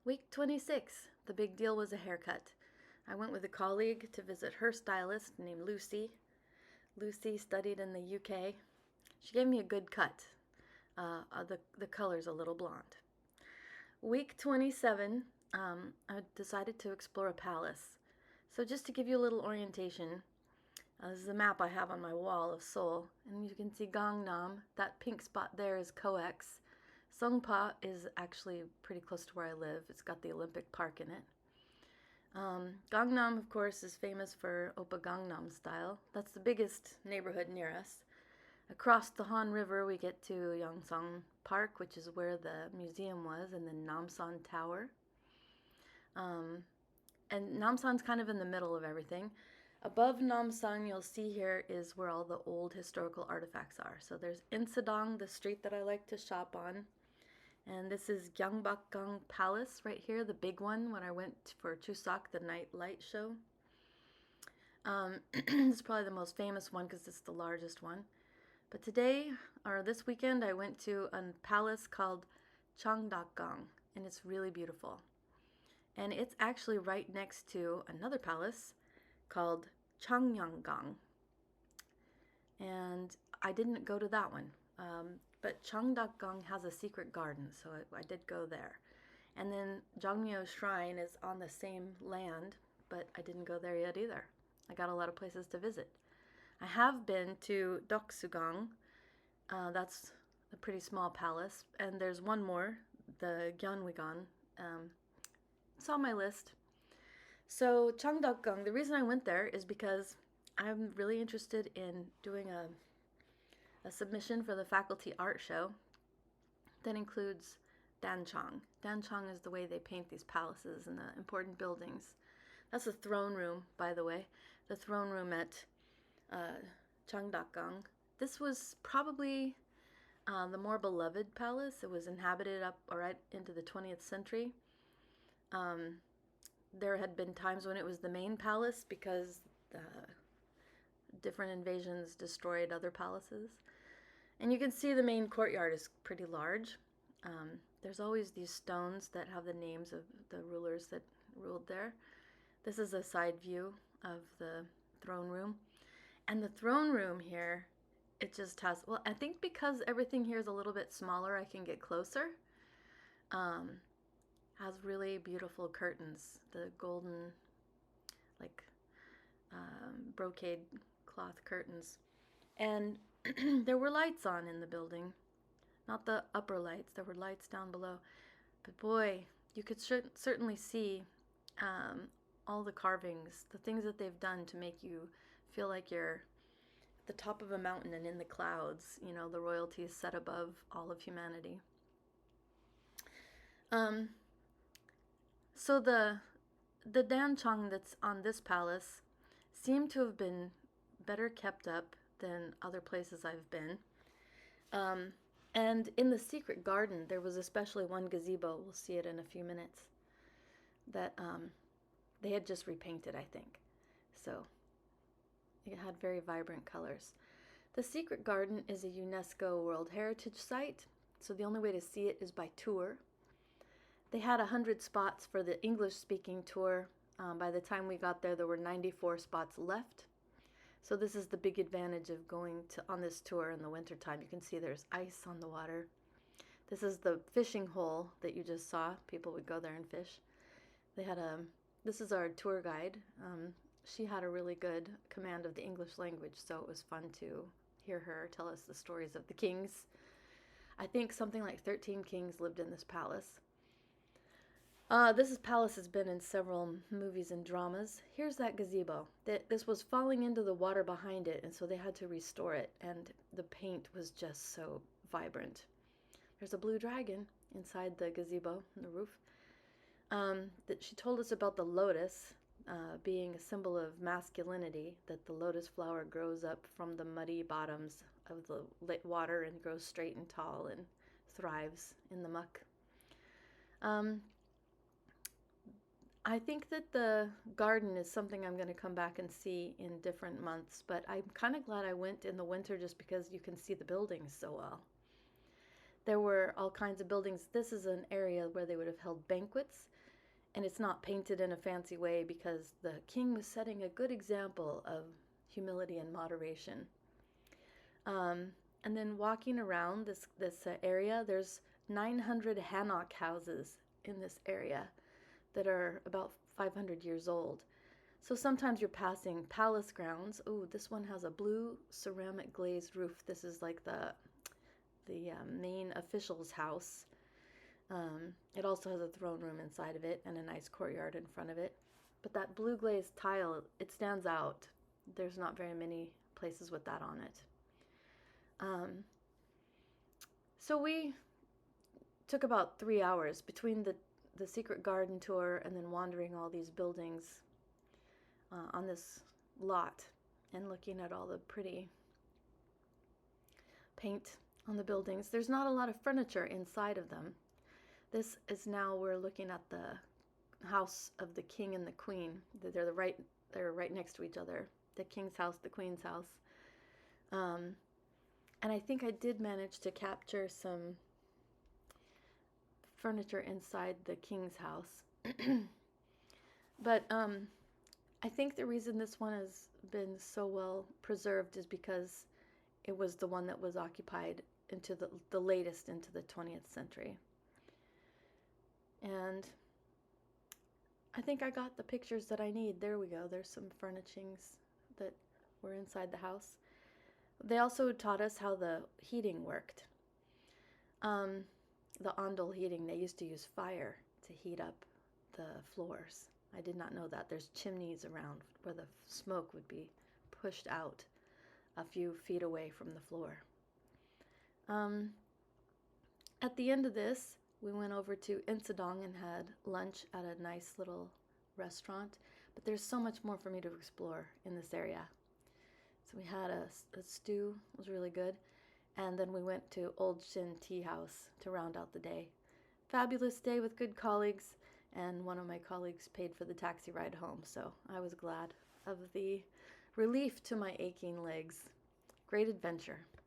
Week 26. The big deal was a haircut. I went with a colleague to visit her stylist named Lucy. Lucy studied in the UK. She gave me a good cut. The color's a little blonde. Week 27, I decided to explore a palace. So just to give you a little orientation, this is a map I have on my wall of Seoul, and you can see Gangnam. That pink spot there is Coex. Songpa is actually pretty close to where I live. It's got the Olympic Park in it. Gangnam, of course, is famous for Oppa Gangnam style. That's the biggest neighborhood near us. Across the Han River, we get to Yongsan Park, which is where the museum was, and then Namsan Tower. And Namsan's kind of in the middle of everything. Above Namsan, you'll see here is where all the old historical artifacts are. So there's Insadong, the street that I like to shop on. And this is Changdeokgung Palace right here, the big one when I went for Chuseok, the night light show. This is probably the most famous one because it's the largest one. But today, or this weekend, I went to a palace called Changdeokgung, and it's really beautiful. And it's actually right next to another palace called Changdeokgung. And I didn't go to that one. But Changdeokgung has a secret garden, so I did go there. And then Jongmyo Shrine is on the same land, but I didn't go there yet either. I got a lot of places to visit. I have been to Doksugang. That's a pretty small palace. And there's one more, the Gyeonwigan. It's on my list. So Changdeokgung, the reason I went there is because I'm really interested in doing a submission for the faculty art show that includes danchang. Danchang is the way they paint these palaces and the important buildings. That's the throne room, by the way. The throne room at Changdeokgung. This was probably the more beloved palace. It was inhabited up right into the 20th century. There had been times when it was the main palace because different invasions destroyed other palaces. And you can see the main courtyard is pretty large. There's always these stones that have the names of the rulers that ruled there. This is a side view of the throne room. And the throne room here, it just has, well, I think because everything here is a little bit smaller, I can get closer. Has really beautiful curtains, the golden, like, brocade cloth curtains. And there were lights on in the building. Not the upper lights, there were lights down below. But boy, you could certainly see all the carvings, the things that they've done to make you feel like you're at the top of a mountain and in the clouds. You know, the royalty is set above all of humanity. So the danchang that's on this palace seemed to have been better kept up than other places I've been. And in the secret garden, there was especially one gazebo, we'll see it in a few minutes, that they had just repainted, I think. So it had very vibrant colors. The secret garden is a UNESCO World Heritage Site, so the only way to see it is by tour. They had 100 spots for the English-speaking tour. By the time we got there were 94 spots left. So this is the big advantage of going on this tour in the wintertime. You can see there's ice on the water. This is the fishing hole that you just saw. People would go there and fish. This is our tour guide. She had a really good command of the English language, so it was fun to hear her tell us the stories of the kings. I think something like 13 kings lived in this palace. This palace has been in several movies and dramas. Here's that gazebo. This was falling into the water behind it, and so they had to restore it, and the paint was just so vibrant. There's a blue dragon inside the gazebo, on the roof. That she told us about the lotus being a symbol of masculinity, that the lotus flower grows up from the muddy bottoms of the water and grows straight and tall and thrives in the muck. I think that the garden is something I'm going to come back and see in different months, but I'm kind of glad I went in the winter just because you can see the buildings so well. There were all kinds of buildings. This is an area where they would have held banquets, and it's not painted in a fancy way because the king was setting a good example of humility and moderation. And then walking around this area, there's 900 hanok houses in this area that are about 500 years old. So sometimes you're passing palace grounds. Oh, this one has a blue ceramic glazed roof. This is like the main official's house. It also has a throne room inside of it and a nice courtyard in front of it. But that blue glazed tile, it stands out. There's not very many places with that on it. So we took about 3 hours between the secret garden tour and then wandering all these buildings on this lot and looking at all the pretty paint on the buildings. There's not a lot of furniture inside of them. This is now we're looking at the house of the king and the queen. They're right next to each other. The king's house, the queen's house. And I think I did manage to capture some furniture inside the king's house. But I think the reason this one has been so well preserved is because it was the one that was occupied into the latest into the 20th century. And I think I got the pictures that I need. There we go. There's some furnishings that were inside the house. They also taught us how the heating worked. The ondol heating, they used to use fire to heat up the floors. I did not know that. There's chimneys around where the smoke would be pushed out a few feet away from the floor. At the end of this, we went over to Insadong and had lunch at a nice little restaurant. But there's so much more for me to explore in this area. So we had a stew, it was really good. And then we went to Old Shin Tea House to round out the day. Fabulous day with good colleagues, and one of my colleagues paid for the taxi ride home, so I was glad of the relief to my aching legs. Great adventure.